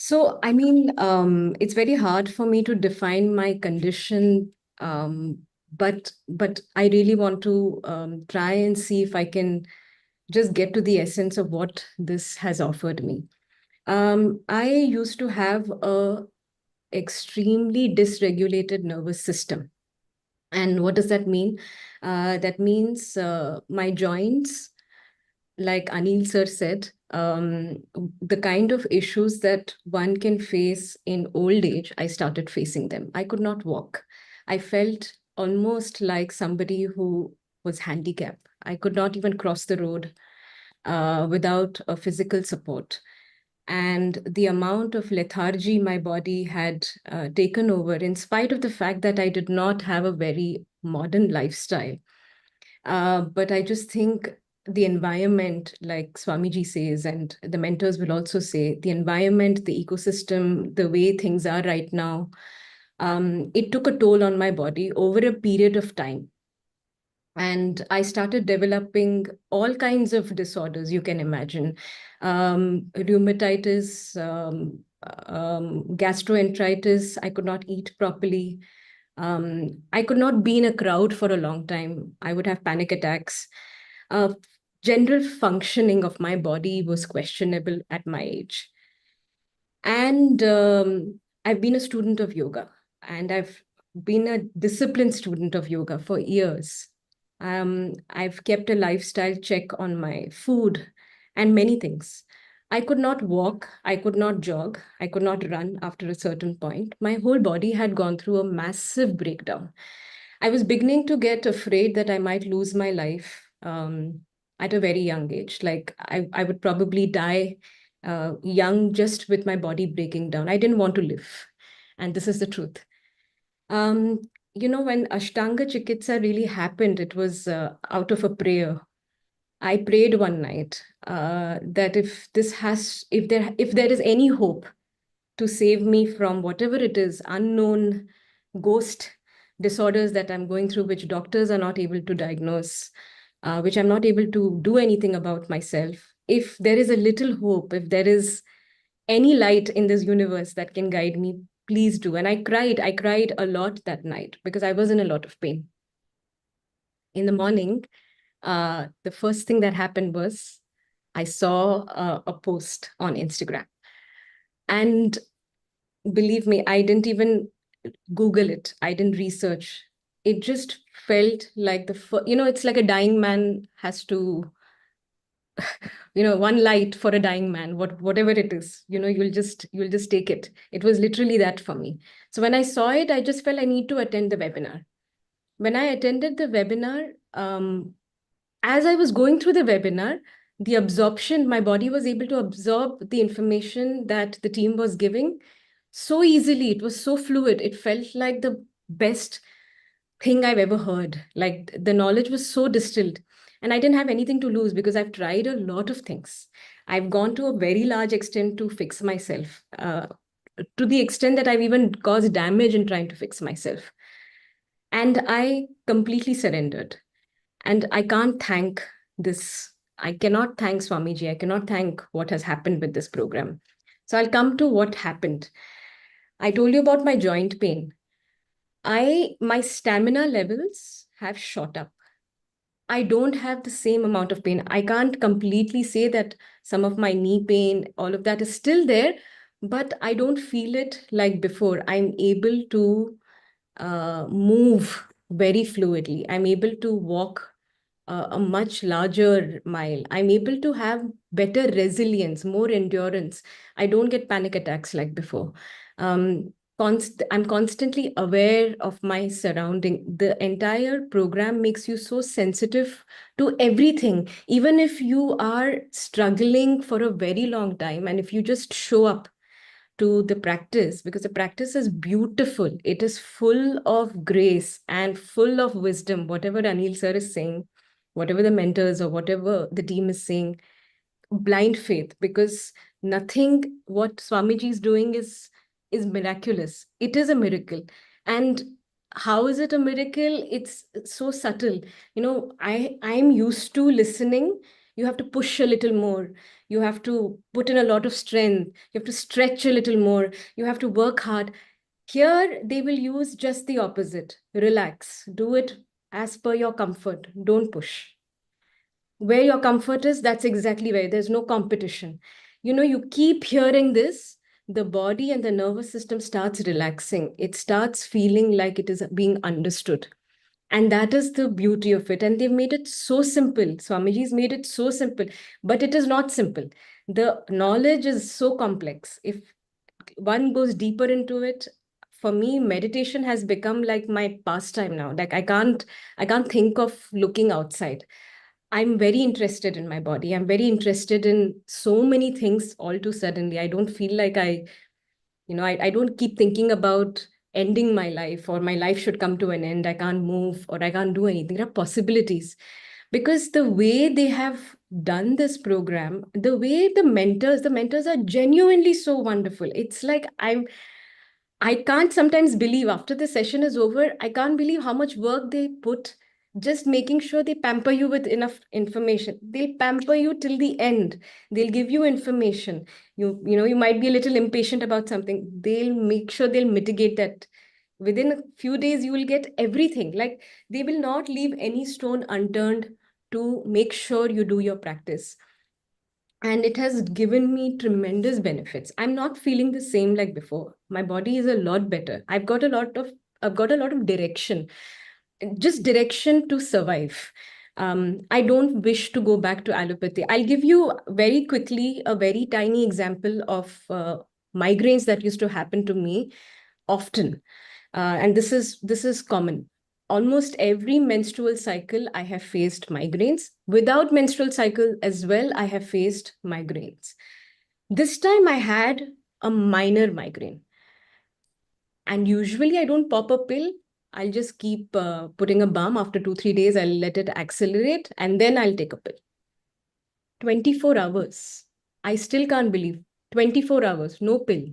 It's very hard for me to define my condition, but I really want to try and see if I can just get to the essence of what this has offered me. I used to have a extremely dysregulated nervous system. And what does that mean? That means my joints, like Anil sir said, the kind of issues that one can face in old age, I started facing them. I could not walk. I felt almost like somebody who was handicapped. I could not even cross the road without a physical support. And the amount of lethargy my body had taken over, in spite of the fact that I did not have a very modern lifestyle. But I just think the environment, like Swamiji says, and the mentors will also say, the environment, the ecosystem, the way things are right now, it took a toll on my body over a period of time. And I started developing all kinds of disorders you can imagine. Rheumatitis, gastroenteritis, I could not eat properly. I could not be in a crowd for a long time. I would have panic attacks. Uh, General functioning of my body was questionable at my age. And I've been a student of yoga, and I've been a disciplined student of yoga for years. I've kept a lifestyle check on my food and many things. I could not walk, I could not jog, I could not run after a certain point. My whole body had gone through a massive breakdown. I was beginning to get afraid that I might lose my life at a very young age. Like I would probably die young just with my body breaking down. I didn't want to live. And this is the truth. Um, when Ashtanga Chikitsa really happened, it was out of a prayer. I prayed one night that if there is any hope to save me from whatever it is, unknown ghost disorders that I'm going through, which doctors are not able to diagnose, which I'm not able to do anything about myself. If there is a little hope, if there is any light in this universe that can guide me, please do. And I cried a lot that night because I was in a lot of pain. In the morning, the first thing that happened was I saw a post on Instagram. And believe me, I didn't even Google it. I didn't research. It just felt like it's like a dying man has to, one light for a dying man, whatever it is, you'll just take it. It was literally that for me. So when I saw it, I just felt I need to attend the webinar. When I attended the webinar, as I was going through the webinar, the absorption, my body was able to absorb the information that the team was giving so easily. It was so fluid. It felt like the best thing I've ever heard. Like the knowledge was so distilled. And I didn't have anything to lose because I've tried a lot of things. I've gone to a very large extent to fix myself, to the extent that I've even caused damage in trying to fix myself. And I completely surrendered. And I can't thank this. I cannot thank Swamiji. I cannot thank what has happened with this program. So I'll come to what happened. I told you about my joint pain. My stamina levels have shot up. I don't have the same amount of pain. I can't completely say that some of my knee pain, all of that is still there, but I don't feel it like before. I'm able to move very fluidly. I'm able to walk a much larger mile. I'm able to have better resilience, more endurance. I don't get panic attacks like before. Um, I'm constantly aware of my surrounding. The entire program makes you so sensitive to everything. Even if you are struggling for a very long time, and if you just show up to the practice, because the practice is beautiful, it is full of grace and full of wisdom. Whatever Anil sir is saying, whatever the mentors or whatever the team is saying, blind faith, because nothing what Swamiji is doing is miraculous. It is a miracle. And how is it a miracle? It's so subtle. I'm used to listening, You have to push a little more. You have to put in a lot of strength. You have to stretch a little more. You have to work hard. Here, they will use just the opposite. Relax. Do it as per your comfort. Don't push. Where your comfort is, that's exactly where there's no competition. You keep hearing this, the body and the nervous system starts relaxing. It starts feeling like it is being understood. And that is the beauty of it. And they've made it so simple. Swamiji's made it so simple, but it is not simple. The knowledge is so complex. If one goes deeper into it, for me, meditation has become like my pastime now. Like I can't think of looking outside. I'm very interested in my body. I'm very interested in so many things all too suddenly. I don't feel like I don't keep thinking about ending my life or my life should come to an end. I can't move or I can't do anything. There are possibilities because the way they have done this program, the mentors are genuinely so wonderful. It's like I can't sometimes believe after the session is over, I can't believe how much work they put just making sure they pamper you with enough information. They'll pamper you till the end. They'll give you information. You might be a little impatient about something. They'll make sure they'll mitigate that. Within a few days, you will get everything. Like they will not leave any stone unturned to make sure you do your practice. And it has given me tremendous benefits. I'm not feeling the same like before. My body is a lot better. I've got a lot of direction, just direction to survive. I don't wish to go back to allopathy. I'll give you very quickly a very tiny example of migraines that used to happen to me often. And this is common. Almost every menstrual cycle, I have faced migraines. Without menstrual cycle as well, I have faced migraines. This time I had a minor migraine. And usually I don't pop a pill. I'll just keep putting a balm. After 2, 3 days, I'll let it accelerate and then I'll take a pill. 24 hours. I still can't believe. 24 hours, no pill.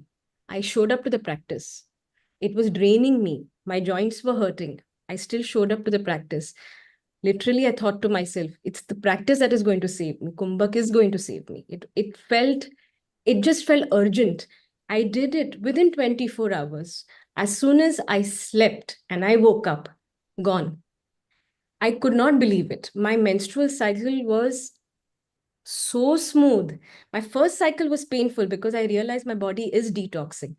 I showed up to the practice. It was draining me. My joints were hurting. I still showed up to the practice. Literally, I thought to myself, it's the practice that is going to save me. Kumbhak is going to save me. It just felt urgent. I did it within 24 hours. As soon as I slept and I woke up, gone. I could not believe it. My menstrual cycle was so smooth. My first cycle was painful because I realized my body is detoxing.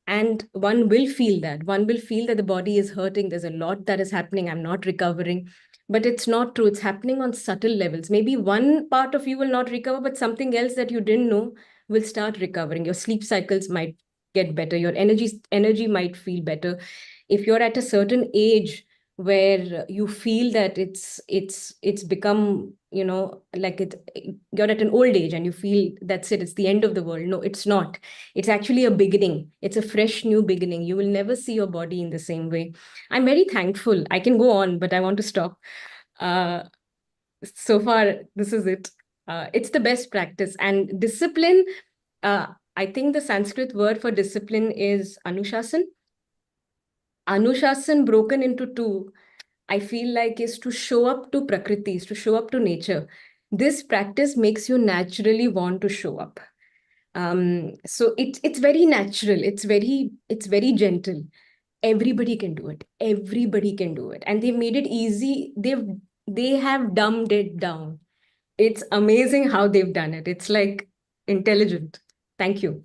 And one will feel that. One will feel that the body is hurting. There's a lot that is happening. I'm not recovering. But it's not true. It's happening on subtle levels. Maybe one part of you will not recover, but something else that you didn't know will start recovering. Your sleep cycles might get better. Your energy might feel better. If you're at a certain age where you feel that it's become, like you're at an old age and you feel that's it, it's the end of the world. No, it's not. It's actually a beginning. It's a fresh new beginning. You will never see your body in the same way. I'm very thankful. I can go on, but I want to stop. uh, so far this is it. It's the best practice. And discipline, I think the Sanskrit word for discipline is Anushasan. Anushasan broken into two, I feel like, is to show up to Prakriti, is to show up to nature. This practice makes you naturally want to show up. So it's very natural. It's very gentle. Everybody can do it. Everybody can do it. And they've made it easy. They have dumbed it down. It's amazing how they've done it. It's like intelligent. Thank you.